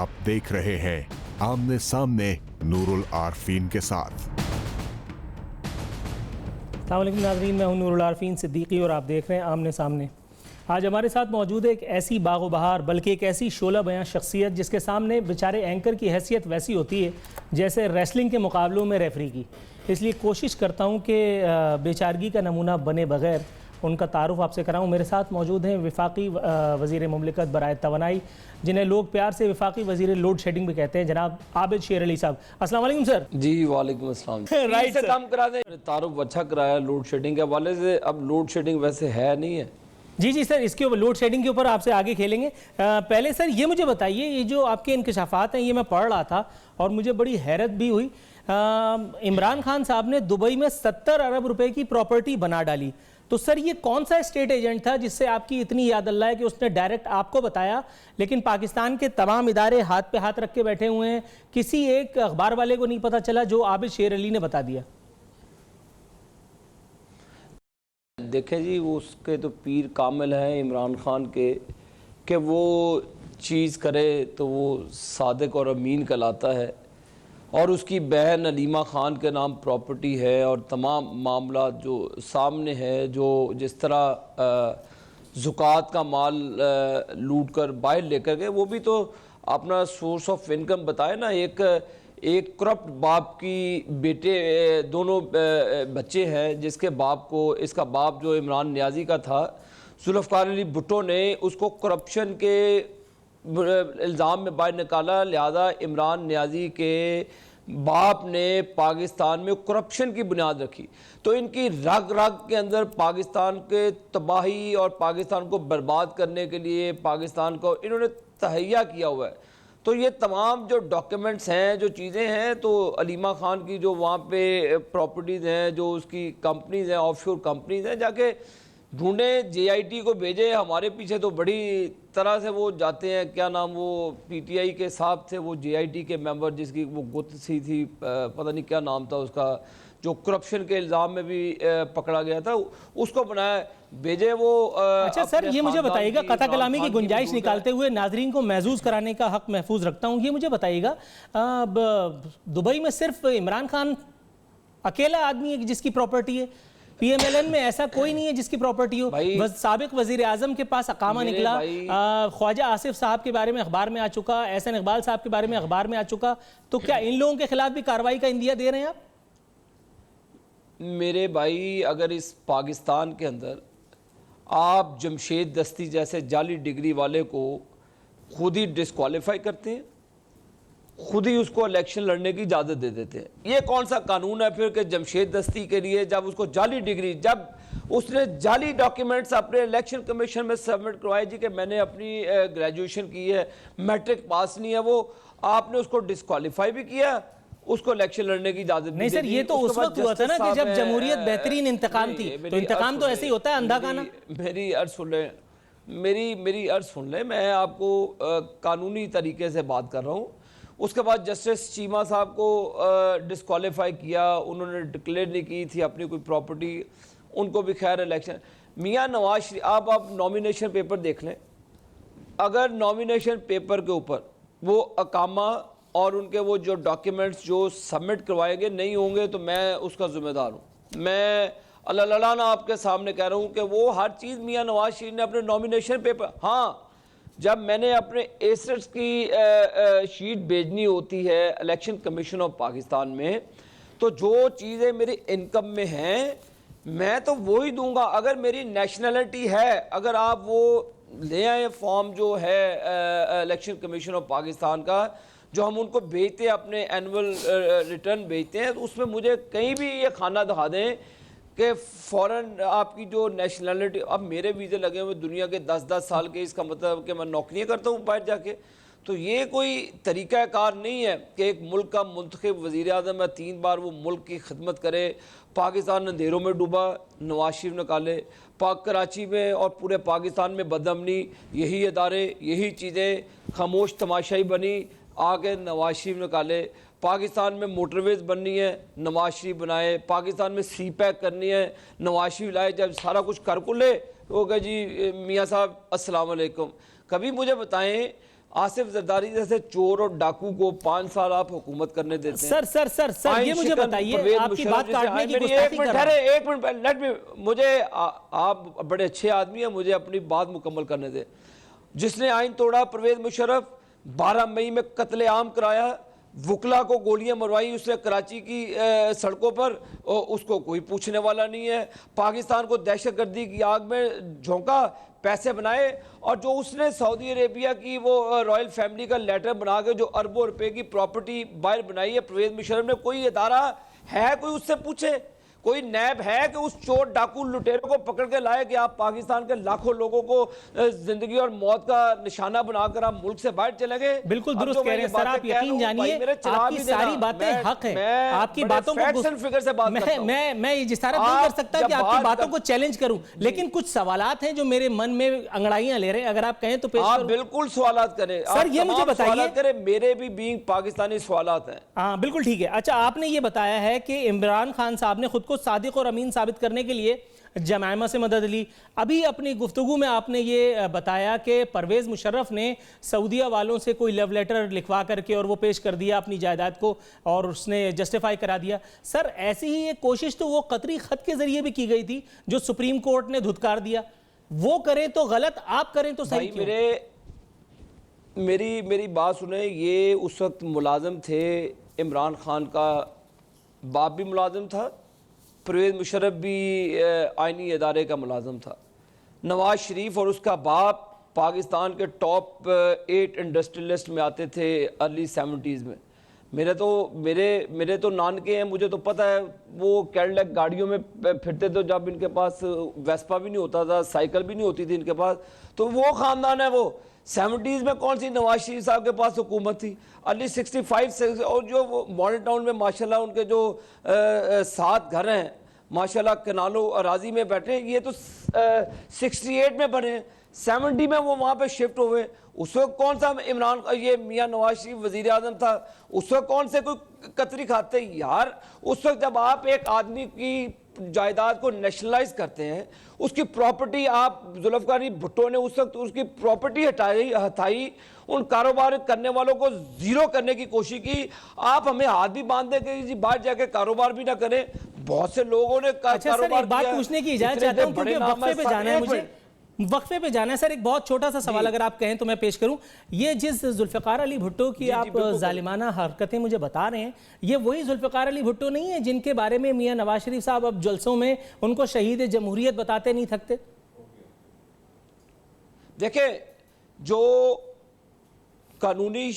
आप देख रहे हैं आमने सामने नूरुल आरफीन के साथ। अस्सलाम वालेकुम नाज़रीन, मैं हूं नूरुल आरफीन सिद्दीकी और आप देख रहे हैं आमने सामने। आज हमारे साथ मौजूद है एक ऐसी बागो बहार, बल्कि एक ऐसी शोला बयां शख्सियत जिसके सामने बेचारे एंकर की हैसियत वैसी होती है जैसे रेसलिंग के मुकाबलों में रेफरी की। इसलिए कोशिश करता हूं कि बेचारगी का नमूना बने बगैर उनका तारुफ आपसे कराऊं। मेरे साथ मौजूद हैं वफाकी वज़ीर मुमलिकत बराए तवानाई, जिन्हें लोग प्यार से वफाकी वज़ीर लोड शेडिंग भी कहते हैं, जनाब आबिद शेर अली साहब। अस्सलाम वालेकुम सर। जी वालेकुम अस्सलाम। राइट से काम करा दें, तारुफ अच्छा कराया लोड शेडिंग के हवाले से। अब लोड शेडिंग वैसे है नहीं है। जी सर, इसके ऊपर लोड शेडिंग के ऊपर आपसे आगे खेलेंगे। पहले सर ये मुझे बताइए, ये जो आपके इंकशाफात हैं ये मैं पढ़ रहा था और मुझे बड़ी हैरत भी हुई। इमरान खान साहब ने दुबई में 70 अरब रुपए की प्रॉपर्टी बना डाली। तो सर ये कौन सा स्टेट एजेंट था जिससे आपकी इतनी याद अल्लाह है कि उसने डायरेक्ट आपको बताया, लेकिन पाकिस्तान के तमाम इदारे हाथ पे हाथ रख के बैठे हुए हैं, किसी एक अखबार वाले को नहीं पता चला जो आबिद शेर अली ने बता दिया? देखें जी, वो उसके तो पीर कामिल हैं इमरान खान के कि वो चीज़ करे तो वो सादिक और अमीन कहलाता है। और उसकी बहन अलीमा ख़ान के नाम प्रॉपर्टी है और तमाम मामला जो सामने है, जो जिस तरह ज़ुकात का माल लूट कर बाहर लेकर गए, वो भी तो अपना सोर्स ऑफ इनकम बताए ना। एक करप्ट बाप की बेटे दोनों बच्चे हैं, जिसके बाप को, इसका बाप जो इमरान नियाज़ी का था, जुल्फ़िकार अली भुट्टो ने उसको करप्शन के इल्ज़ाम में बाहर निकाला। लिहाजा इमरान नियाज़ी के बाप ने पाकिस्तान में करप्शन की बुनियाद रखी। तो इनकी रग रग के अंदर पाकिस्तान के तबाही और पाकिस्तान को बर्बाद करने के लिए पाकिस्तान को इन्होंने तहैया किया हुआ है। तो ये तमाम जो डॉक्यूमेंट्स हैं, जो चीज़ें हैं, तो अलीमा ख़ान की जो वहाँ पे प्रॉपर्टीज़ हैं, जो उसकी कंपनीज़ हैं, ऑफशोर कंपनीज़ हैं, जाके ढूंढें, JIT को भेजे। हमारे पीछे तो बड़ी तरह से वो जाते हैं। क्या नाम, वो PTI के साहब थे, वो JIT के मेंबर, जिसकी वो गुत सी थी, पता नहीं क्या नाम था उसका, जो करप्शन के इल्ज़ाम में भी पकड़ा गया था, उसको बनाया भेजे वो। अच्छा सर, ये मुझे बताइएगा, कथा कलामी की गुंजाइश निकालते हुए नाजरीन को महजूज कराने का हक महफूज रखता हूँ। ये मुझे बताइएगा, दुबई में सिर्फ इमरान खान अकेला आदमी है जिसकी प्रॉपर्टी है? PMLN में ऐसा कोई नहीं है जिसकी प्रॉपर्टी हो? साबिक वजीर आजम के पास अकामा निकला, ख्वाजा आसिफ साहब के बारे में अखबार में आ चुका, एहसन इकबाल साहब के बारे में अखबार में आ चुका। तो क्या इन लोगों के खिलाफ भी कार्रवाई का इंदिया दे रहे हैं आप? मेरे भाई, अगर इस पाकिस्तान के अंदर आप जमशेद दस्ती जैसे जाली डिग्री वाले को खुद ही डिस्क्वालीफाई करते हैं, खुद ही उसको इलेक्शन लड़ने की इजाज़त दे देते हैं, ये कौन सा कानून है फिर कि जमशेद दस्ती के लिए, जब उसको जाली डिग्री, जब उसने जाली डॉक्यूमेंट्स अपने इलेक्शन कमीशन में सबमिट करवाए जी कि मैंने अपनी ग्रेजुएशन की है, मैट्रिक पास नहीं है, वो आपने उसको डिस्क्वालीफाई भी किया, उसको इलेक्शन लड़ने की इजाज़त नहीं सर, ये तो उस वक्त हुआ था ना कि जब जमहूरियत बेहतरीन इंतकाम थी। तो इंतकाम तो ऐसे ही होता है, अंधा गाना। मेरी अर्ज सुन लें, मेरी अर्ज सुन लें, मैं आपको कानूनी तरीके से बात कर रहा हूँ। उसके बाद जस्टिस चीमा साहब को डिस्क्वालीफाई किया, उन्होंने डिक्लेयर नहीं की थी अपनी कोई प्रॉपर्टी, उनको भी खैर इलेक्शन। मियाँ नवाज शरीफ, आप नॉमिनेशन पेपर देख लें, अगर नॉमिनेशन पेपर के ऊपर वो अकामा और उनके वो जो डॉक्यूमेंट्स जो सबमिट करवाए गए नहीं होंगे तो मैं उसका ज़िम्मेदार हूँ। मैं अल्लाह ना आपके सामने कह रहा हूँ कि वो हर चीज़ मियाँ नवाज शरीफ ने अपने नॉमिनेशन पेपर, हाँ, जब मैंने अपने एसेट्स की शीट भेजनी होती है इलेक्शन कमीशन ऑफ पाकिस्तान में, तो जो चीज़ें मेरी इनकम में हैं मैं तो वो ही दूंगा। अगर मेरी नेशनलिटी है, अगर आप वो ले आए फॉर्म जो है इलेक्शन कमीशन ऑफ पाकिस्तान का, जो हम उनको भेजते हैं, अपने एनुअल रिटर्न भेजते हैं, तो उसमें मुझे कहीं भी ये खाना दिखा दें कि फ़ौरन आपकी जो नेशनलिटी, अब मेरे वीज़े लगे हुए दुनिया के 10-10 साल के, इसका मतलब कि मैं नौकरियाँ करता हूँ बाहर जाके। तो ये कोई तरीक़ाकार नहीं है कि एक मुल्क का मुंतखब वज़ीर आज़म है, 3 बार वो मुल्क की खिदमत करे। पाकिस्तान अंधेरों में डूबा, नवाज शरीफ निकाले, कराची में और पूरे पाकिस्तान में बदअमनी, यही अदारे, यही चीज़ें खामोश तमाशाई बनी, आके नवाज शरीफ निकाले। पाकिस्तान में मोटरवेज़ बननी है, नवाज शरीफ बनाए। पाकिस्तान में सी पैक करनी है, नवाज शरीफ लाए। जब सारा कुछ कर को ले तो कहे जी मियाँ साहब अस्सलाम वालेकुम। कभी मुझे बताएं आसिफ जरदारी जैसे चोर और डाकू को 5 साल आप हुकूमत करने देते हैं। सर ये मुझे बताइए, आपकी बात काटने की गुस्ताखी कर रहा हूं। एक मिनट लेट मी, मुझे आप बड़े अच्छे आदमी हैं, मुझे अपनी बात मुकम्मल करने दे। जिसने आइन तोड़ा परवेज मुशर्रफ, 12 मई में कत्लेआम कराया, वुकला को गोलियां मरवाई उसने कराची की सड़कों पर, उसको कोई पूछने वाला नहीं है। पाकिस्तान को दहशतगर्दी की आग में झोंका, पैसे बनाए, और जो उसने सऊदी अरेबिया की वो रॉयल फैमिली का लेटर बना के जो अरबों रुपए की प्रॉपर्टी बाहर बनाई है परवेज मुशर्रफ ने, कोई इदारा है कोई उससे पूछे? कोई नैब है कि उस चोर डाकू लुटेरों को पकड़ के लाए कि आप पाकिस्तान के लाखों लोगों को जिंदगी और मौत का निशाना बनाकर आप मुल्क से बाहर चले गए? बिल्कुल दुरुस्त कह रहे हैं सर, आप यकीन जानिए आपकी सारी बातें हक है, आपकी बातों को फिगर से बात करता हूं। मैं ये जिसारा नहीं कर सकता कि आपकी बातों को चैलेंज करूं, लेकिन कुछ सवालात हैं जो मेरे मन में अंगड़ाइयां ले रहे हैं, अगर आप कहें तो पेश आप करूं। बिल्कुल सवालात करें सर, ये मुझे बताइए। मेरे भी बीइंग पाकिस्तानी सवालात हैं। हाँ बिल्कुल ठीक है। अच्छा, आपने ये बताया है कि इमरान खान साहब ने खुद को सादिक और अमीन साबित करने के लिए जमायमा से मदद ली। अभी अपनी गुफ्तगू में आपने ये बताया कि परवेज मुशर्रफ ने सऊदिया वालों से कोई लव लेटर लिखवा करके और वो पेश कर दिया अपनी जायदाद को, और उसने जस्टिफाई करा दिया। सर, ऐसी ही एक कोशिश तो वो कतरी खत के जरिए भी की गई थी जो सुप्रीम कोर्ट ने धुतकार दिया। वो करें तो गलत, आप करें तो सही क्यों? मेरी बात सुने। ये उस वक्त मुलाजिम थे, इमरान खान का बाप भी मुलाजिम था, परवेज मुशर्रफ भी आइनी इदारे का मुलाजिम था। नवाज शरीफ और उसका बाप पाकिस्तान के टॉप 8 इंडस्ट्रियलिस्ट में आते थे अर्ली 70s में। मेरे तो नानके हैं, मुझे तो पता है वो कैडिलैक गाड़ियों में फिरते थे जब इनके पास वेस्पा भी नहीं होता था, साइकिल भी नहीं होती थी इनके पास। तो वो ख़ानदान है। वो 70s में कौन सी नवाज शरीफ साहब के पास हुकूमत थी? अर्ली 65 से, और जो वो मॉडल टाउन में माशाल्लाह उनके जो 7 घर हैं माशाल्लाह कनालों अराजी में बैठे हैं, ये तो 68 में बने हैं, 70 में वो वहाँ पे शिफ्ट हुए। उस वक्त कौन सा इमरान ये मियाँ नवाज शरीफ वजीर आजम था, उस वक्त कौन से कोई कतरी खाते यार? उस वक्त जब आप एक आदमी की जायदाद को नेशनलाइज करते हैं, उसकी प्रॉपर्टी आप जुल्फकार भुट्टो ने उस वक्त उसकी प्रॉपर्टी हटाई, उन कारोबार करने वालों को जीरो करने की कोशिश की। आप हमें हाथ भी बांध दें कि जी बाहर जाके कारोबार भी ना करें। बहुत से लोगों ने कारोबार बात पूछने की इजाजत चाहता हूं क्योंकि वक्फे पे जाना है मुझे, वक्फे पे जाना है सर। एक बहुत छोटा सा सवाल अगर आप कहें तो मैं पेश करूं। ये जिस जुल्फिकार अली भुट्टो की आप जालिमाना हरकतें मुझे बता रहे हैं, ये वही जुल्फिकार अली भुट्टो नहीं है जिनके बारे में मियां नवाज शरीफ साहब अब जलसों में उनको शहीद जमहूरियत बताते नहीं थकते? देखिए, जो कानूनी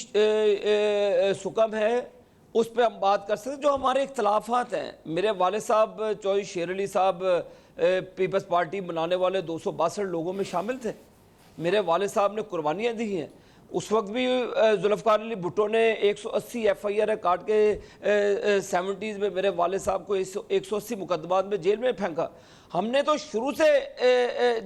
सुकम है उस पर हम बात कर सकते हैं। जो हमारे इख्तलाफात हैं, मेरे वाले साहब चौधरी शेर अली साहब पीपल्स पार्टी बनाने वाले 262 लोगों में शामिल थे। मेरे वाले साहब ने कुर्बानियाँ दी हैं। उस वक्त भी जुल्फकार अली भुट्टो ने 180 FIR काट के 70s में मेरे वाले साहब को 180 मुकदमात में जेल में फेंका। हमने तो शुरू से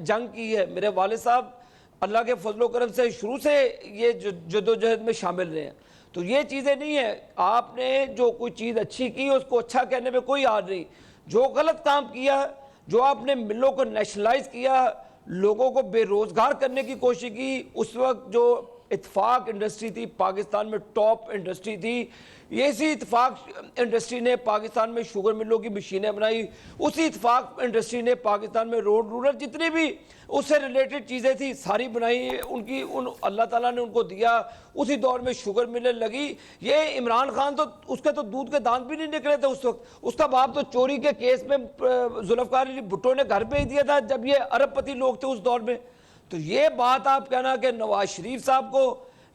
जंग की है। मेरे वाले साहब अल्लाह के फजलो करम से शुरू से ये जदोजहद में शामिल रहे हैं। तो ये चीज़ें नहीं है, आपने जो कोई चीज़ अच्छी की उसको अच्छा कहने में कोई हार नहीं। जो गलत काम किया, जो आपने मिलों को नेशनलाइज किया, लोगों को बेरोजगार करने की कोशिश की, उस वक्त जो इत्तेफाक इंडस्ट्री थी पाकिस्तान में टॉप इंडस्ट्री थी, ये इसी इत्तेफाक इंडस्ट्री ने पाकिस्तान में शुगर मिलों की मशीनें बनाई, उसी इत्तेफाक इंडस्ट्री ने पाकिस्तान में रोड रूरल जितनी भी उससे रिलेटेड चीज़ें थी सारी बनाई। उनकी अल्लाह ताला ने उनको दिया। उसी दौर में शुगर मिलें लगी। ये इमरान खान तो उसके तो दूध के दांत भी नहीं निकले थे उस वक्त। उसका बाप तो चोरी के केस में जुल्फकार अली भुट्टो ने घर भेज दिया था जब ये अरबपति लोग थे उस दौर में। तो ये बात आप कहना कि नवाज शरीफ साहब को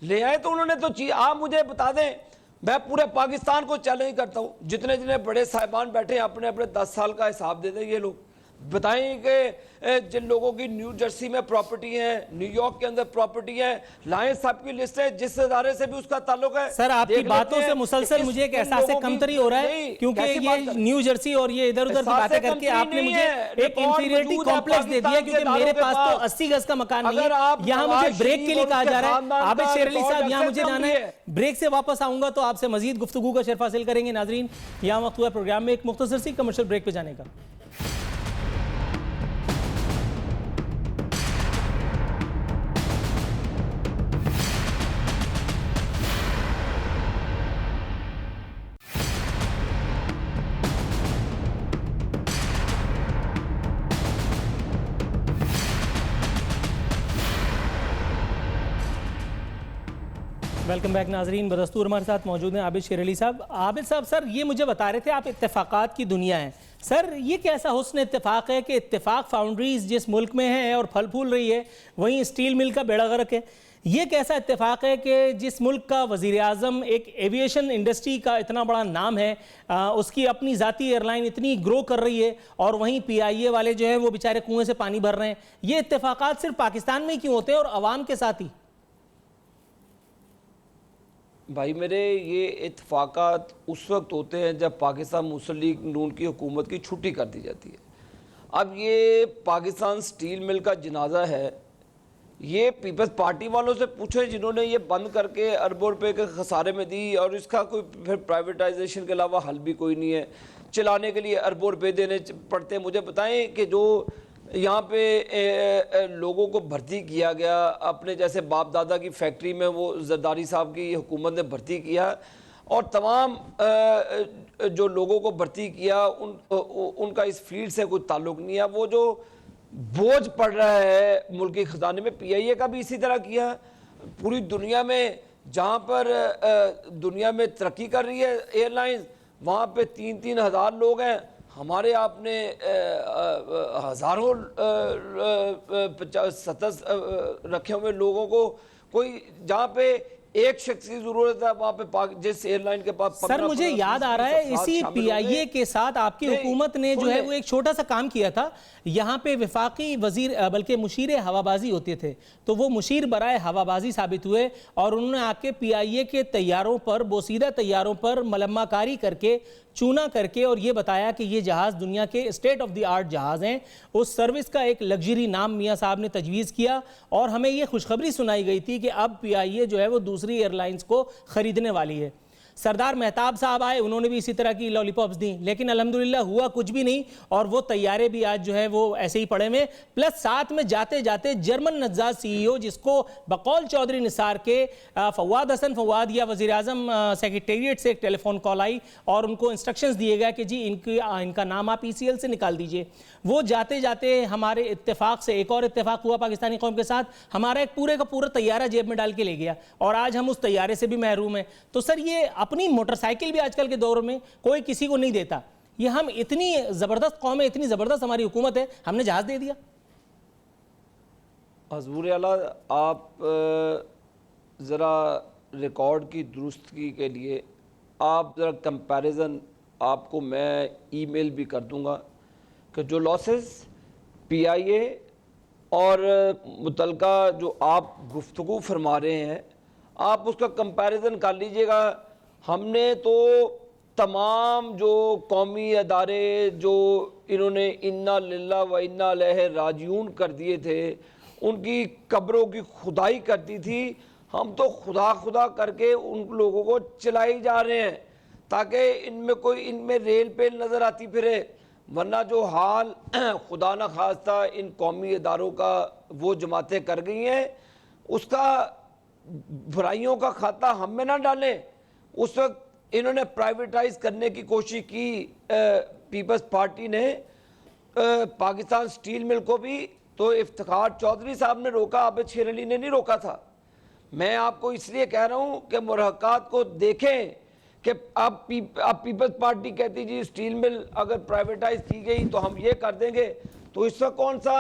ले आए तो उन्होंने तो चीज, आप मुझे बता दें, मैं पूरे पाकिस्तान को चैलेंज करता हूं, जितने जितने बड़े साहिबान बैठे हैं अपने अपने 10 साल का हिसाब दे दें। ये लोग बताएं कि जिन लोगों की न्यू जर्सी में प्रॉपर्टी है, न्यूयॉर्क के अंदर प्रॉपर्टी है, लाएं साहब की लिस्ट है, जिस इदारे से भी उसका ताल्लुक है। सर, आपकी बातों से मुसलसल मुझे एक एहसास कमतरी हो रहा है, क्योंकि ये न्यू जर्सी और ये इधर उधर की बातें करके आपने मुझे एक इंफीरियरिटी कॉम्प्लेक्स दे दिया, क्योंकि मेरे पास तो 80 गज का मकान नहीं है। यहाँ मुझे ब्रेक के लिए कहा जा रहा है। आबिद शेर अली साहब, यहाँ मुझे जाना है, ब्रेक से वापस आऊंगा तो आपसे मजीद गुफ्तगू का शर्फ हासिल करेंगे। नाजरीन, यहाँ वक्त हुआ प्रोग्राम में एक मुख्तसर सी कमर्शियल ब्रेक पे जाने का। वेलकम बैक नाजरीन। बदस्तूर हमारे साथ मौजूद हैं आबिद शेर अली साहब। आबिद साहब, सर ये मुझे बता रहे थे आप इत्तेफाकात की दुनिया है, सर ये कैसा हुस्न इत्तेफाक है कि इत्तेफाक फाउंड्रीज जिस मुल्क में है और फल फूल रही है, वहीं स्टील मिल का बेड़ा गर्क है। ये कैसा इत्तेफाक है कि जिस मुल्क का वज़ीर आज़म एक एविएशन इंडस्ट्री का इतना बड़ा नाम है, उसकी अपनी ज़ाती एयरलाइन इतनी ग्रो कर रही है, और वहीं PIA वाले जो है वो बेचारे कुएं से पानी भर रहे हैं। ये इत्तेफाकात सिर्फ पाकिस्तान में ही क्यों होते हैं और अवाम के साथ ही? भाई मेरे, ये इत्तफाकात उस वक्त होते हैं जब पाकिस्तान मुस्लिम लीग नून की हुकूमत की छुट्टी कर दी जाती है। अब ये पाकिस्तान स्टील मिल का जनाजा है, ये पीपल्स पार्टी वालों से पूछे जिन्होंने ये बंद करके अरबों रुपए के खसारे में दी, और इसका कोई फिर प्राइवेटाइजेशन के अलावा हल भी कोई नहीं है। चलाने के लिए अरबों रुपए देने पड़ते हैं। मुझे बताएं कि जो यहाँ पे लोगों को भर्ती किया गया अपने जैसे बाप दादा की फैक्ट्री में, वो जरदारी साहब की हुकूमत ने भर्ती किया, और तमाम जो लोगों को भर्ती किया उनका इस फील्ड से कोई ताल्लुक नहीं है। वो जो बोझ पड़ रहा है मुल्की खजाने में, PIA का भी इसी तरह किया। पूरी दुनिया में जहाँ पर दुनिया में तरक्की कर रही है एयरलाइंस, वहाँ पे 3-3 हज़ार लोग हैं। हमारे आपने हज़ारों 50-70 रखे हुए लोगों को, कोई जहाँ पे एक शख्स की जरूरत है वहाँ पे जिस एयरलाइन के पास। सर मुझे याद आ रहा है इसी PIA के साथ आपकी हुकूमत ने जो है वो एक छोटा सा काम किया था। यहाँ पे वफाकी वजीर बल्कि मुशीर हवाबाजी होते थे, तो वो मुशीर बराए हवाबाजी साबित हुए, और उन्होंने आके PIA के तैयारों पर, बोसीदा तैयारों पर मलम्माकारी करके, चूना करके, और ये बताया कि ये जहाज़ दुनिया के स्टेट ऑफ द आर्ट जहाज़ हैं। उस सर्विस का एक लग्जरी नाम मियाँ साहब ने तजवीज़ किया, और हमें ये खुशखबरी सुनाई गई थी कि अब PIA जो है वो दूसरी एयरलाइंस को ख़रीदने वाली है। सरदार मेहताब साहब आए, उन्होंने भी इसी तरह की लॉलीपॉप्स दी, लेकिन अल्हम्दुलिल्लाह हुआ कुछ भी नहीं, और वो तैयारे भी आज जो है वो ऐसे ही पड़े में। प्लस साथ में जाते जाते जर्मन नज्जाद CEO, जिसको बकौल चौधरी निसार के फवाद हसन फवाद या वज़ीर आज़म सेक्रेटेरिएट से एक टेलीफोन कॉल आई, और उनको इंस्ट्रक्शंस दिए गए कि जी इनका नाम आप ECL से निकाल दीजिए। वो जाते जाते हमारे इत्तेफाक से एक और इत्तेफाक हुआ पाकिस्तानी कौम के साथ, हमारा एक पूरे का पूरा तैयारा जेब में डाल के ले गया, और आज हम उस तैयारे से भी महरूम हैं। तो सर ये अपनी मोटरसाइकिल भी आजकल के दौर में कोई किसी को नहीं देता। ये हम इतनी जबरदस्त कौम है, इतनी जबरदस्त हमारी हुकूमत है, हमने जहाज दे दिया। हजूर आला, आप ज़रा रिकॉर्ड की दुरुस्तगी के लिए आप ज़रा कंपैरिजन, आपको मैं ईमेल भी कर दूंगा कि जो लॉसेस PIA और मुतलका जो आप गुफ्तगू फरमा रहे हैं, आप उसका कंपैरिजन कर लीजिएगा। हमने तो तमाम जो कौमी अदारे जो इन्होंने इन्ना लिल्लाह व इन्ना अलैहि राजिऊन कर दिए थे, उनकी कब्रों की खुदाई कर दी थी। हम तो खुदा खुदा करके उन लोगों को चलाई जा रहे हैं ताकि इनमें रेल पेल नज़र आती फिरे, वरना जो हाल खुदा न खास्ता इन कौमी अदारों का वो जमातें कर गई हैं, उसका बुराइयों का खाता हम में ना डालें। उस वक्त इन्होंने प्राइवेटाइज करने की कोशिश की पीपल्स पार्टी ने, पाकिस्तान स्टील मिल को भी तो इफ्तिखार चौधरी साहब ने रोका, आबिद शेर अली ने नहीं रोका था। मैं आपको इसलिए कह रहा हूँ कि मुरहकात को देखें कि अब पीपल्स पार्टी कहती जी स्टील मिल अगर प्राइवेटाइज की गई तो हम ये कर देंगे, तो इस वक्त कौन सा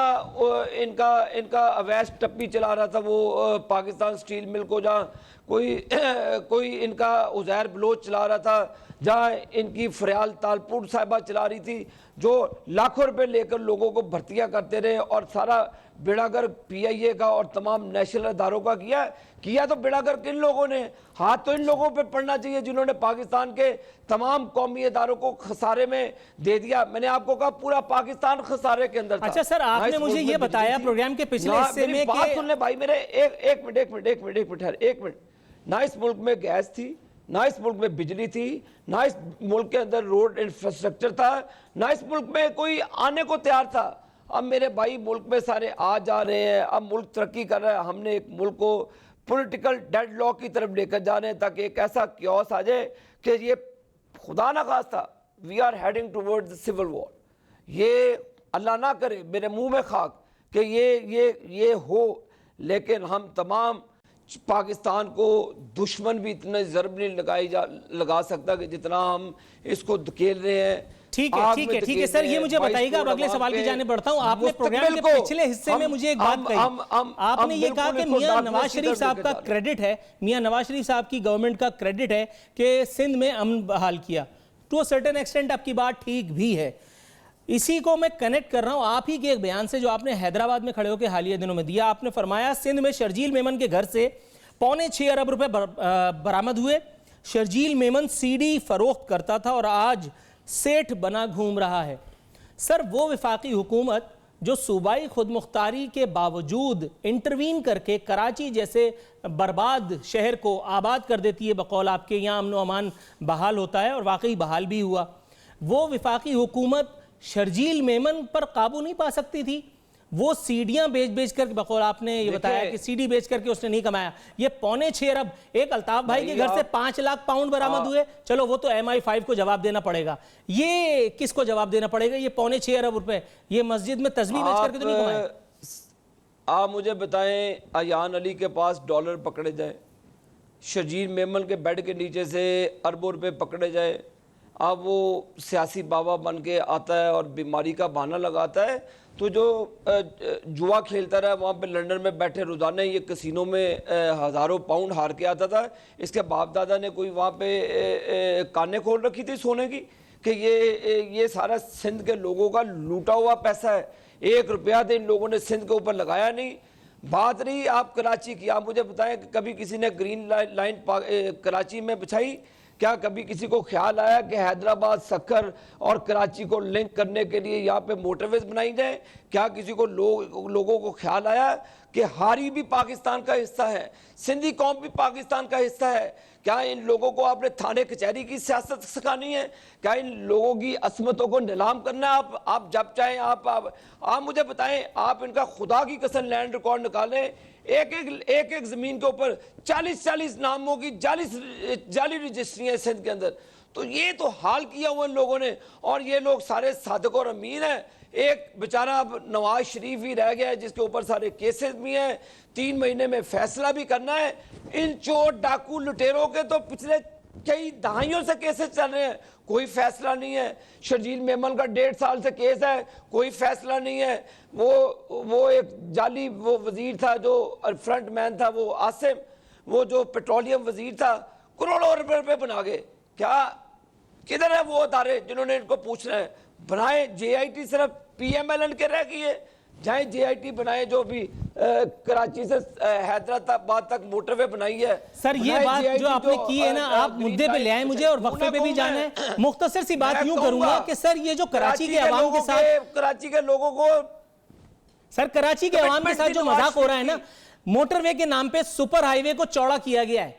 इनका अवैध टप्पी चला रहा था वो पाकिस्तान स्टील मिल को, जहाँ कोई इनका उज़ैर बलोच चला रहा था, जहाँ इनकी फरियाल तालपुर साहिबा चला रही थी, जो लाखों रुपए लेकर लोगों को भर्तियां करते रहे, और सारा बेड़ागर PIA का और तमाम नेशनल अदारों का किया तो बेड़ागर किन लोगों ने? हाथ तो इन लोगों पे पड़ना चाहिए जिन्होंने पाकिस्तान के तमाम कौमी अदारों को खसारे में दे दिया। मैंने आपको कहा पूरा पाकिस्तान खसारे के अंदर था। अच्छा सर, आपने मुझे ये बताया प्रोग्राम के पिछले हिस्से में बात सुन ले भाई मेरे, एक मिनट। ना इस मुल्क में गैस थी, ना इस मुल्क में बिजली थी, ना इस मुल्क के अंदर रोड इंफ्रास्ट्रक्चर था, ना इस मुल्क में कोई आने को तैयार था। अब मेरे भाई मुल्क में सारे आ जा रहे हैं, अब मुल्क तरक्की कर रहा है, हमने एक मुल्क को पॉलिटिकल डेडलॉक की तरफ लेकर जा रहे हैं ताकि एक ऐसा क्योस आ जाए कि ये खुदा ना खास्ता we are heading towards civil war. ये अल्लाह ना करे, मेरे मुंह में खाक कि ये हो, लेकिन हम तमाम पाकिस्तान को दुश्मन भी इतना ज़रब नहीं लगा सकता कि जितना हम इसको धकेल रहे हैं। ठीक है सर, ये मुझे बताइएगा। अब अगले सवाल की जाने बढ़ता हूं। आपने प्रोग्राम के पिछले हिस्से में मुझे एक बात कही, आपने ये कहा कि मियां नवाज शरीफ साहब का क्रेडिट है, मियां नवाज शरीफ साहब की गवर्नमेंट का क्रेडिट है कि सिंध में अमन बहाल किया। टू अ सर्टेन एक्सटेंट आपकी बात ठीक भी है। इसी को मैं कनेक्ट कर रहा हूं आप ही के एक बयान से जो आपने हैदराबाद में खड़े होकर हालिया दिनों में दिया। आपने फरमाया सिंध में शर्जील मेमन के घर से 6.25 अरब रुपए बरामद हुए। शर्जील मेमन सीडी फरोख्त करता था और आज सेठ बना घूम रहा है। सर, वो वफाकी हुकूमत जो सूबाई खुद मुख्तारी के बावजूद इंटरवीन करके कराची जैसे बर्बाद शहर को आबाद कर देती है, बकौल आपके, यहाँ अमन व अमान बहाल होता है और वाकई बहाल भी हुआ, वो वफाकी हुकूमत शर्जील मेमन पर काबू नहीं पा सकती थी? वो सीडियां बेच बेच कर, बकौल आपने ये बताया कि सीडी बेच करके उसने नहीं कमाया। ये 6.25 अरब एक अल्ताफ भाई के घर से 5 लाख पाउंड बरामद हुए। चलो वो तो MI5 को जवाब देना पड़ेगा, ये किसको जवाब देना पड़ेगा? ये 6.25 अरब रुपए ये मस्जिद में तस्बीह बेच करके तो नहीं कमाए। आप मुझे बताएं, अयान अली के पास डॉलर पकड़े जाए, शर्जील मेमन के बेड के नीचे से अरबों रुपए पकड़े जाए, अब वो सियासी बाबा बन के आता है और बीमारी का बहाना लगाता है, तो जो जुआ खेलता रहा वहाँ पे लंदन में बैठे रोज़ाना ये कसिनों में हज़ारों पाउंड हार के आता था। इसके बाप दादा ने कोई वहाँ पे कानें खोल रखी थी सोने की कि ये सारा सिंध के लोगों का लूटा हुआ पैसा है, 1 रुपया तो इन लोगों ने सिंध के ऊपर लगाया नहीं। बात रही आप कराची की, आप मुझे बताएं कि कभी किसी ने ग्रीन लाइन कराची में बिछाई? क्या कभी किसी को ख्याल आया कि हैदराबाद, सक्कर और कराची को लिंक करने के लिए यहाँ पे मोटरवेज बनाई जाए? क्या किसी को लोगों को ख्याल आया कि हारी भी पाकिस्तान का हिस्सा है, सिंधी कौम भी पाकिस्तान का हिस्सा है? क्या इन लोगों को आपने थाने कचहरी की सियासत सिखानी है? क्या इन लोगों की असमतों को नीलाम करना है? आप जब चाहें आप मुझे बताएं, आप इनका खुदा की कसम लैंड रिकॉर्ड निकालें, एक जमीन के ऊपर 40 नामों की जाली रजिस्ट्रियां सिंध के अंदर। तो ये तो हाल किया हुआ इन लोगों ने, और ये लोग सारे सादिक और अमीन हैं। एक बेचारा अब नवाज शरीफ ही रह गया है जिसके ऊपर सारे केसेस भी हैं, 3 महीने में फैसला भी करना है। इन चोर डाकू लुटेरों के तो पिछले कई दहाइयों से केसेस चल रहे हैं, कोई फैसला नहीं है। शर्जील मेमन का 1.5 साल से केस है, कोई फैसला नहीं है। वो एक जाली वो वजीर था जो फ्रंट मैन था, वो आसिम, वो जो पेट्रोलियम वजीर था, करोड़ों रुपए बना गए। क्या किधर है वो अदारे जिन्होंने इनको पूछना है? बनाए JIT सिर्फ PMLN के रह गई है, जाए JIT बनाए जो भी कराची से हैदराबाद तक मोटरवे बनाई है। सर, ये बात जो आपने की है ना, आप मुद्दे पे ले आए मुझे और वक्फे पे भी जाना है। मुख्तसर सी बात यूं करूंगा कि सर ये जो कराची के अवाम के साथ, कराची के लोगों को, सर कराची के अवाम के साथ जो मजाक हो रहा है ना, मोटरवे के नाम पे सुपर हाईवे को चौड़ा किया गया है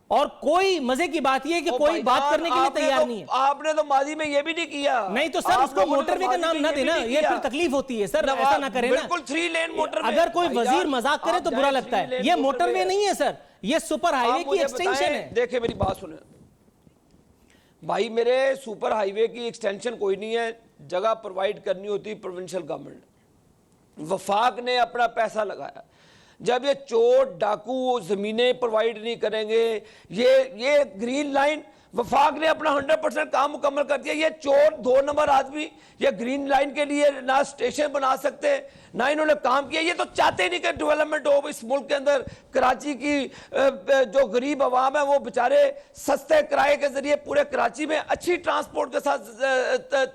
और कोई मजे की बात यह है कि कोई बात करने के लिए तैयार नहीं है। आपने तो माजी में ये भी नहीं किया। नहीं तो सर उसको मोटरवे का नाम ना देना, ये फिर तकलीफ होती है सर, ऐसा ना करें ना। बिल्कुल 3 लेन मोटरवे। अगर कोई वजीर मजाक करे तो बुरा लगता है। ये मोटरवे नहीं है सर, ये सुपर हाईवे की एक्सटेंशन है। देखिए मेरी बात सुने भाई मेरे, सुपर हाईवे की एक्सटेंशन कोई नहीं है, जगह प्रोवाइड करनी होती प्रोविंशियल गवर्नमेंट। वफाक ने अपना पैसा लगाया, जब ये चोर डाकू जमीनें प्रोवाइड नहीं करेंगे, ये ग्रीन लाइन वफाक ने अपना 100% काम मुकम्मल कर दिया। ये चोर 2 नंबर आदमी ये ग्रीन लाइन के लिए ना स्टेशन बना सकते, ना इन्होंने काम किया। ये तो चाहते नहीं कि डेवलपमेंट हो इस मुल्क के अंदर। कराची की जो गरीब आवाम है वो बेचारे सस्ते किराए के जरिए पूरे कराची में अच्छी ट्रांसपोर्ट के साथ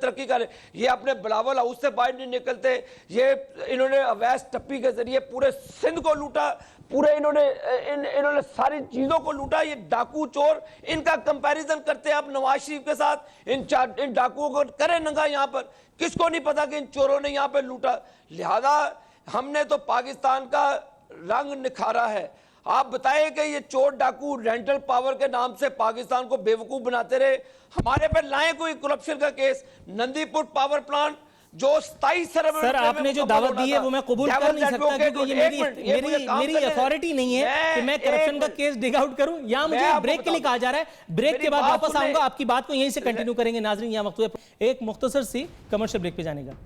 तरक्की कर रहे। ये अपने बिलावल हाउस से बाहर नहीं निकलते। ये इन्होंने अवैध टप्पी के जरिए पूरे सिंध को लूटा, पूरे इन्होंने सारी चीजों को लूटा। ये डाकू चोर, इनका कंपैरिजन करते हैं आप नवाज शरीफ के साथ। इन डाकुओं को करें नंगा यहाँ पर, किसको नहीं पता कि इन चोरों ने यहाँ पर लूटा। लिहाजा हमने तो पाकिस्तान का रंग निखारा है। आप बताएं कि ये चोर डाकू रेंटल पावर के नाम से पाकिस्तान को बेवकूफ बनाते रहे। हमारे पर लाए कोई करप्शन का केस, नंदीपुर पावर प्लांट जो 27 अरब। सर आपने जो दावत दी है वो मैं कबूल कर नहीं सकता क्योंकि ये मेरी अथॉरिटी नहीं है कि मैं करप्शन का केस डिग आउट करूं। यहाँ मुझे ब्रेक के लिए कहा जा रहा है, ब्रेक के बाद वापस आऊंगा, आपकी बात को यहीं से कंटिन्यू करेंगे। नाजरीन यहाँ वक्त हुआ एक मुख्तसर सी कमर्शियल ब्रेक पे जाने का।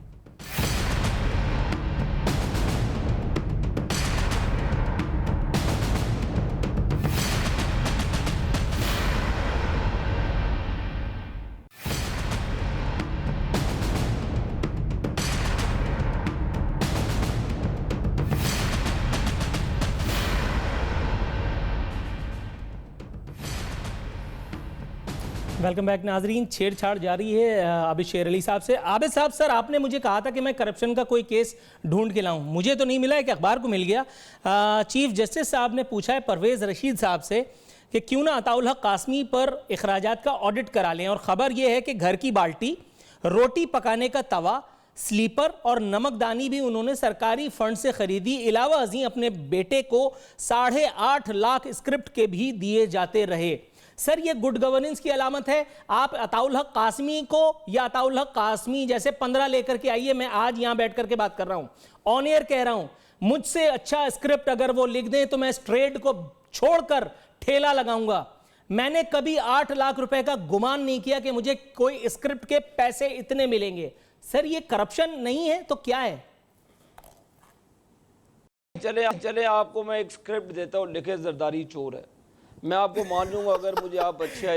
वेलकम बैक नाजरीन। छेड़छाड़ जारी है आबिद शेर अली साहब से। आबिद साहब, सर आपने मुझे कहा था कि मैं करप्शन का कोई केस ढूंढ के लाऊं, मुझे तो नहीं मिला, एक अखबार को मिल गया। चीफ जस्टिस साहब ने पूछा है परवेज़ रशीद साहब से कि क्यों ना अताउल हक कासमी पर अखराजात का ऑडिट करा लें, और ख़बर यह है कि घर की बाल्टी, रोटी पकाने का तवा, स्लीपर और नमकदानी भी उन्होंने सरकारी फंड से खरीदी। अलावा अजीं अपने बेटे को 8.5 लाख स्क्रिप्ट के भी दिए जाते रहे। सर ये गुड गवर्नेंस की अलामत है? आप अताउल हक कासमी को या अताउल हक कासमी जैसे 15 लेकर के आइए, मैं आज यहां बैठ करके बात कर रहा हूं, ऑन एयर कह रहा हूं, मुझसे अच्छा स्क्रिप्ट अगर वो लिख दें तो मैं इस ट्रेड को छोड़कर ठेला लगाऊंगा। मैंने कभी 8 लाख रुपए का गुमान नहीं किया कि मुझे कोई स्क्रिप्ट के पैसे इतने मिलेंगे। सर ये करप्शन नहीं है तो क्या है? चले आपको मैं एक स्क्रिप्ट देता हूँ, लिखे जरदारी चोर है, मैं आपको मान लूंगा अगर मुझे आप अच्छे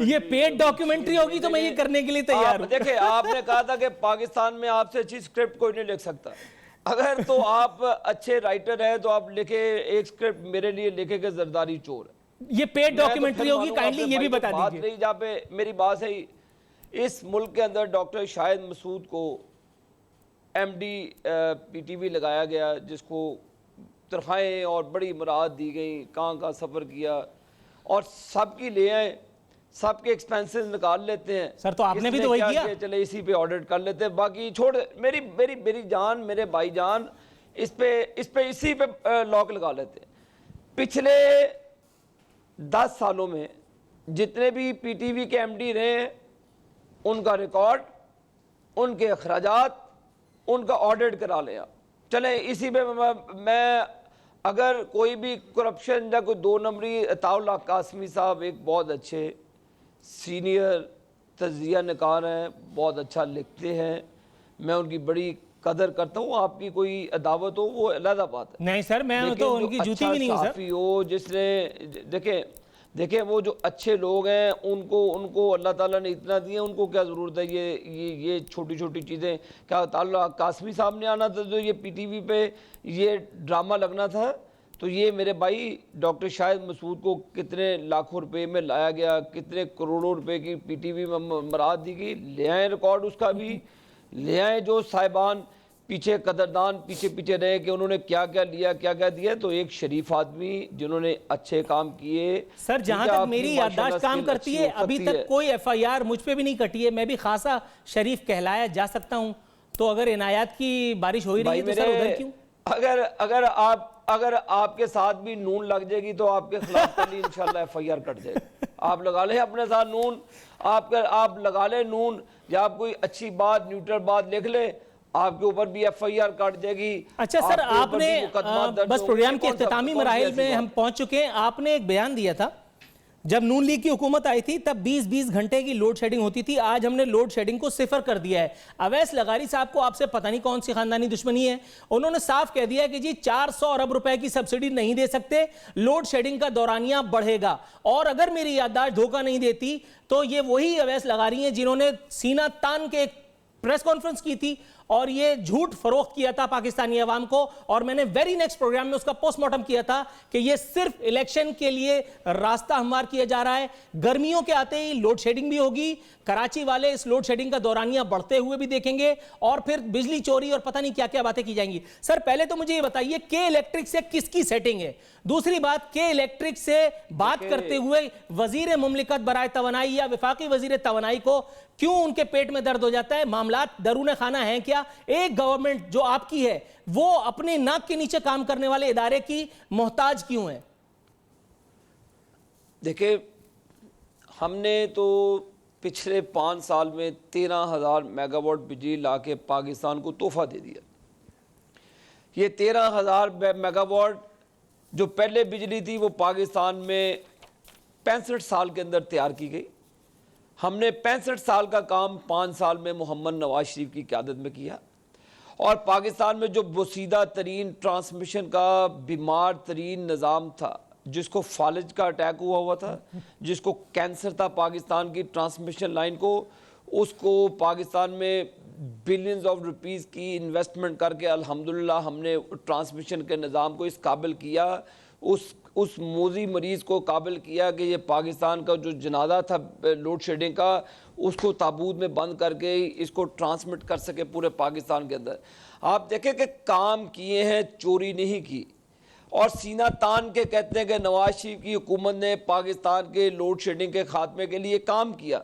ये पेड डॉक्यूमेंट्री होगी तो मैं ये करने के लिए तैयार हूं। देखिए आपने कहा था कि पाकिस्तान में आपसे अच्छी स्क्रिप्ट कोई नहीं लिख सकता। अगर तो आप अच्छे राइटर हैं तो आप लिखे एक स्क्रिप्ट मेरे लिए, लिखे कि जरदारी चोर है। ये पेड डॉक्यूमेंट्री होगी, काइंडली ये भी बता दीजिए। नहीं, जहाँ पे मेरी बात है, इस मुल्क के अंदर डॉक्टर शाहिद मसूद को MD PTV लगाया गया, जिसको तनख्वाहें और बड़ी मुराद दी गई, कहाँ सफ़र किया और सबकी ले आए, सबके एक्सपेंसेस निकाल लेते हैं। सर तो आपने भी तो वही किया। चले इसी पे ऑडिट कर लेते हैं, बाकी छोड़। मेरी जान, मेरे भाईजान इस पे इसी पे लॉक लगा लेते हैं। पिछले 10 सालों में जितने भी PTV के MD रहे, उनका रिकॉर्ड, उनके अखराजात, उनका ऑडिट करा लिया। चले इसी पे मैं अगर कोई भी करप्शन या कोई 2 नंबरी, अताउल हक कासमी साहब एक बहुत अच्छे सीनियर तज्जिया निकार हैं, बहुत अच्छा लिखते हैं, मैं उनकी बड़ी कदर करता हूँ। आपकी कोई अदावत हो वो अलग बात है। नहीं सर, मैं तो उनकी जूती भी नहीं हूँ सर। हो जिसने देखें वो जो अच्छे लोग हैं उनको अल्लाह ताला ने इतना दिया, उनको क्या ज़रूरत है ये छोटी छोटी चीज़ें। क्या अताउल हक कासमी साहब ने आना था तो ये PTV पे ये ड्रामा लगना था, तो ये मेरे भाई डॉक्टर शाहिद मसूद को कितने लाखों रुपए में लाया गया, कितने करोड़ों रुपए की PTV में मुराद दी गई। ले आए रिकॉर्ड उसका भी, ले आए जो साहिबान पीछे कदरदान पीछे रहे कि उन्होंने क्या क्या लिया, क्या क्या दिया। तो एक शरीफ आदमी जिन्होंने अच्छे काम किए। सर जहां तक मेरी याददाश्त काम करती है, अभी तक कोई FIR मुझ पे भी नहीं कटी है, मैं भी खासा शरीफ कहलाया जा सकता हूं। तो अगर इनायत की बारिश हो ही रही है तो सर उधर क्यों? अगर आपके साथ भी नून लग जाएगी तो आपके खिलाफ कल इंशाल्लाह FIR कट जाएगी। आप लगा ले अपने साथ नून, आप लगा ले नून, या आप कोई अच्छी बात, न्यूट्रल बात लिख ले, आपके ऊपर भी FIR काट जाएगी। अच्छा सर, आपने बस प्रोग्राम के इख्तितामी मराहिल में हम पहुंच चुके हैं। आपने एक बयान दिया था जब नून लीग की हुकूमत आई थी तब 20-20 घंटे की लोड शेडिंग होती थी, आज हमने लोड शेडिंग को 0 कर दिया है। अवैस लगारी साहब को आपसे पता नहीं कौन सी खानदानी दुश्मनी है, उन्होंने साफ कह दिया कि जी 400 अरब रुपए की सब्सिडी नहीं दे सकते, लोड शेडिंग का दौरानिया बढ़ेगा। और अगर मेरी याददाश्त धोखा नहीं देती तो ये वही अवैस लगारी हैं जिन्होंने सीना तान के एक प्रेस कॉन्फ्रेंस की थी और ये झूठ फरोख्त किया था पाकिस्तानी अवाम को, और मैंने वेरी नेक्स्ट प्रोग्राम में उसका पोस्टमार्टम किया था कि ये सिर्फ इलेक्शन के लिए रास्ता हमवार किया जा रहा है। गर्मियों के आते ही लोड शेडिंग भी होगी, कराची वाले इस लोड शेडिंग का दौरानिया बढ़ते हुए भी देखेंगे, और फिर बिजली चोरी और पता नहीं क्या क्या बातें की जाएंगी। सर पहले तो मुझे ये बताइए के इलेक्ट्रिक से किसकी सेटिंग है? दूसरी बात, के इलेक्ट्रिक से बात करते हुए वजीर मुमलिकत बराए तवानाई या वफाकी वजीर तवानाई को क्यों उनके पेट में दर्द हो जाता है? मामलात दरूने खाना है क्या? एक गवर्नमेंट जो आपकी है वो अपने नाक के नीचे काम करने वाले इदारे की मोहताज क्यों है? देखिए, हमने तो पिछले 5 साल में 13,000 मेगावाट बिजली लाके पाकिस्तान को तोहफा दे दिया। ये 13,000 मेगावाट जो पहले बिजली थी वो पाकिस्तान में 65 साल के अंदर तैयार की गई। हमने 65 साल का काम 5 साल में मोहम्मद नवाज शरीफ की क़यादत में किया, और पाकिस्तान में जो बोसीदा तरीन ट्रांसमिशन का बीमार तरीन निज़ाम था, जिसको फालिज का अटैक हुआ था, जिसको कैंसर था पाकिस्तान की ट्रांसमिशन लाइन को, उसको पाकिस्तान में बिलियंस ऑफ रुपीस की इन्वेस्टमेंट करके अल्हम्दुलिल्लाह हमने ट्रांसमिशन के निज़ाम को इस काबिल किया, उस मोजी मरीज को काबिल किया कि ये पाकिस्तान का जो जनाजा था लोड शेडिंग का, उसको ताबूत में बंद करके इसको ट्रांसमिट कर सके पूरे पाकिस्तान के अंदर। आप देखें कि काम किए हैं, चोरी नहीं की। और सीना तान के कहते हैं कि नवाज शरीफ की हुकूमत ने पाकिस्तान के लोड शेडिंग के खात्मे के लिए काम किया।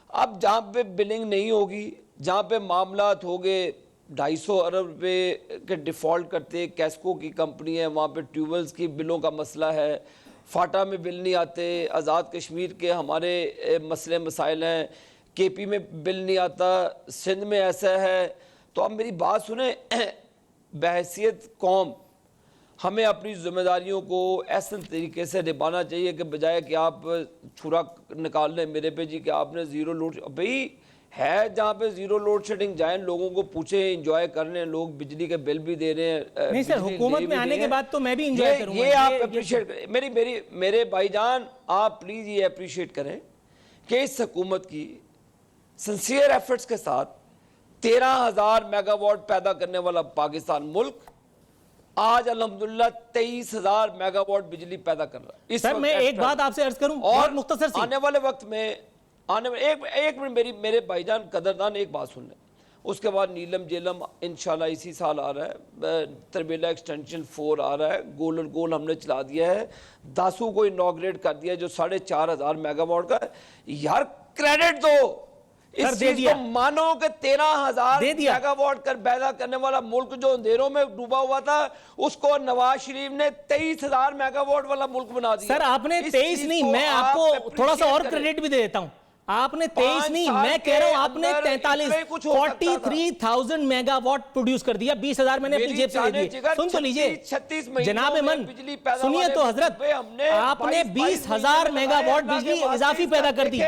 अब जहाँ पे बिलिंग नहीं होगी, जहाँ पे मामलात हो गए 250 अरब रुपये के डिफ़ॉल्ट करते, कैस्को की कंपनी है, वहाँ पे ट्यूबवेल्स की बिलों का मसला है, फाटा में बिल नहीं आते, आज़ाद कश्मीर के हमारे मसले मसाइल हैं, केपी में बिल नहीं आता, सिंध में ऐसा है। तो अब मेरी बात सुने, बहैसियत कौम हमें अपनी जिम्मेदारियों को ऐसे तरीके से निभाना चाहिए कि बजाय कि आप छुरा निकाल लें मेरे पे जी कि आपने ज़ीरो लोड, भाई है जहाँ पे ज़ीरो लोड शेडिंग जाए, लोगों को पूछे, एंजॉय कर रहे हैं, लोग बिजली के बिल भी दे रहे हैं। नहीं सर, हुकूमत में आने के बाद तो मैं भी एंजॉय करूंगा। ये आप अप्रिशिएट करें, मेरे भाईजान, आप प्लीज़ ये अप्रिशिएट करें कि इस हुकूमत की सिंसियर एफर्ट्स के साथ 13,000 मेगावाट पैदा करने वाला पाकिस्तान मुल्क आज अल्हम्दुलिल्लाह 23,000 मेगावाट बिजली पैदा कर रहा है। सर मैं एक बात आपसे अर्ज करूं और मुख्तसर सी, आने वाले वक्त में एक मिनट मेरे भाईजान कदरदान एक बात सुन लें, उसके बाद नीलम जेलम इंशाल्लाह इसी साल आ रहा है, तरबेला एक्सटेंशन 4 आ रहा है, गोल हमने चला दिया है, दासू को इनॉग्रेट कर दिया जो 4,500 मेगावाट का। यार क्रेडिट दो इस चीज को, मानो कि 13,000 मेगावाट कर पैदा करने वाला मुल्क जो अंधेरों में डूबा हुआ था, उसको नवाज शरीफ ने 23,000 मेगावाट वाला मुल्क बना दिया। सर आपने 23 नहीं, मैं आपको थोड़ा सा और क्रेडिट भी दे देता हूं। आपने 23 नहीं, मैं कह रहा हूं आपने 43,000 मेगावाट प्रोड्यूस कर दिया। 20,000 मैंने अपनी जेब से दे दिए। सुन तो लीजिए 36 जनाब मन, सुनिए तो हजरत, आपने 20,000 मेगावाट बिजली इजाफी पैदा कर दी।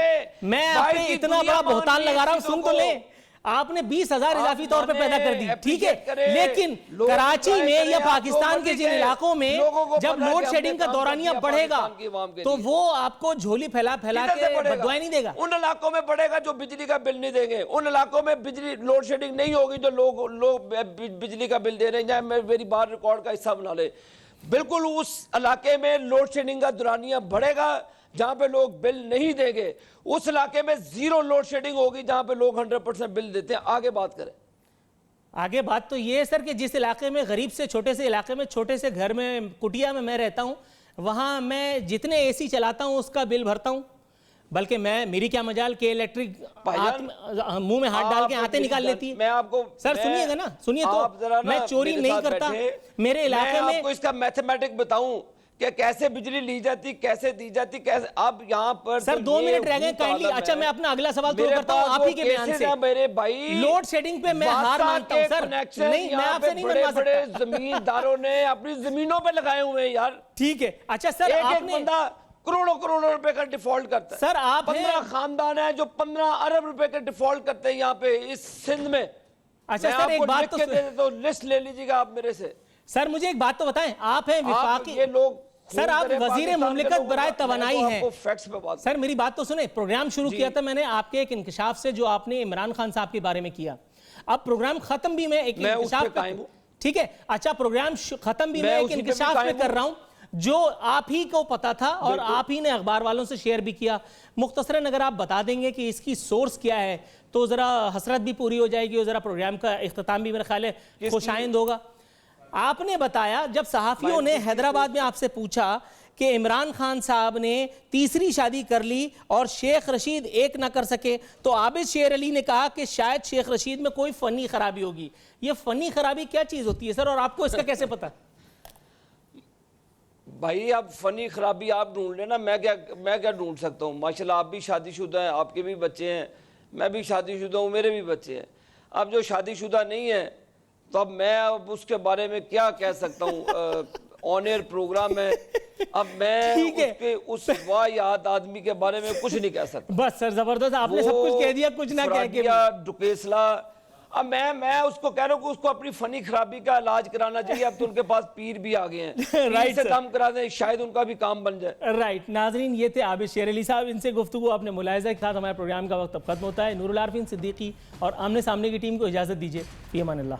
मैं आप पे इतना बड़ा बहुतान लगा रहा हूं, सुन तो ले, आपने 20,000 इजाफी तौर पे पैदा कर दी, ठीक है, लेकिन कराची में या पाकिस्तान के जिन इलाकों में जब लोड शेडिंग का दौरानिया बढ़ेगा तो वो आपको झोली फैला फैला के बददुआएं नहीं देगा। उन इलाकों में बढ़ेगा जो बिजली का बिल नहीं देंगे, उन इलाकों में बिजली लोड शेडिंग नहीं होगी जो लोग बिजली का बिल दे रहे हैं। चाहे मेरी बात रिकॉर्ड का हिस्सा बना ले, बिल्कुल उस इलाके में लोड शेडिंग का दौरानिया बढ़ेगा जहां पे लोग बिल नहीं देंगे, उस इलाके में जीरो लोड शेडिंग होगी जहां पे लोग 100% बिल देते हैं। आगे बात करें। आगे बात तो ये है सर कि जिस इलाके में गरीब से छोटे से इलाके में, छोटे से घर में, कुटिया में मैं रहता हूं, वहां मैं जितने एसी चलाता हूं उसका बिल भरता हूं, बल्कि मेरी क्या मजाल के इलेक्ट्रिक मुंह में हाथ डाल के आते निकाल लेती है। मैं आपको सर सुनिएगा ना, सुनिए तो, मैं चोरी नहीं करता मेरे इलाके में। आपको इसका मैथमेटिक बताऊं कि कैसे बिजली ली जाती, कैसे दी जाती, कैसे। आप यहाँ पर सर 2 मिनट रह गए काइंडली। अच्छा मैं अपना अगला सवाल शुरू करता हूँ आप ही के बयान से। मेरे भाई लोड शेडिंग पे मैं हार मानता हूँ सर, नहीं मैं आपसे नहीं मनवा सकता। जमींदारों ने अपनी जमीनों पे लगाए हुए हैं यार, ठीक है। अच्छा सर एक बंदा करोड़ों रुपए का डिफॉल्ट करता है। सर आप 15 खानदान है जो 15 अरब रुपए का डिफॉल्ट करते हैं यहाँ पे इस सिंध में। अच्छा सर एक बात तो लिस्ट ले लीजिएगा आप मेरे से। सर मुझे एक बात तो बताएं, आप हैं विफाकी, ये लोग सर आप वजीर मुमलिकत बराए तवानाई हैं। फैक्ट्स पे बात सर मेरी बात तो सुने, प्रोग्राम शुरू किया था मैंने आपके एक इंकशाफ से जो आपने इमरान खान साहब के बारे में किया। अब प्रोग्राम खत्म भी मैं एक इंकशाफ, ठीक है, अच्छा प्रोग्राम खत्म भी मैं एक इंकशाफ पे कर रहा हूं जो आप ही को पता था और आप ही ने अखबार वालों से शेयर भी किया। मुख्तसरन अगर आप बता देंगे कि इसकी सोर्स क्या है तो जरा हसरत भी पूरी हो जाएगी और जरा प्रोग्राम का इख्तिताम भी मेरा ख्याल है खुशाइंद होगा। आपने बताया जब सहाफियों ने हैदराबाद में आपसे पूछा कि इमरान खान साहब ने तीसरी शादी कर ली और शेख रशीद एक ना कर सके, तो आबिद शेर अली ने कहा कि शायद शेख रशीद में कोई फनी खराबी होगी। ये फनी खराबी क्या चीज होती है सर, और आपको इसका कैसे पता? भाई आप फनी खराबी आप ढूंढ लेना, मैं क्या ढूंढ सकता हूँ। माशाल्लाह आप भी शादीशुदा हैं, आपके भी बच्चे हैं, मैं भी शादीशुदा हूँ, मेरे भी बच्चे हैं। अब जो शादीशुदा नहीं है तो अब मैं अब उसके बारे में क्या कह सकता हूँ। ऑन एयर प्रोग्राम है, अब मैं उसके उस वाहियात आदमी के बारे में कुछ नहीं कह सकता। बस सर जबरदस्त, आपने सब कुछ कह दिया, कुछ ना कह के डुकेसला। अब मैं उसको कह रहा हूँ कि उसको अपनी फनी खराबी का इलाज कराना चाहिए। अब तो उनके पास पीर भी आ गए हैं, राइट से काम करा दें, शायद उनका भी काम बन जाए। राइट नाजरीन, ये थे आबिद शेर अली साहब, इनसे गुफ्तगू आपने मुलाहिजा के साथ। हमारे प्रोग्राम का वक्त अब खत्म होता है। नूरुल आरफीन सिद्दीकी और आमने सामने की टीम को इजाजत दीजिए। फी अमान अल्लाह।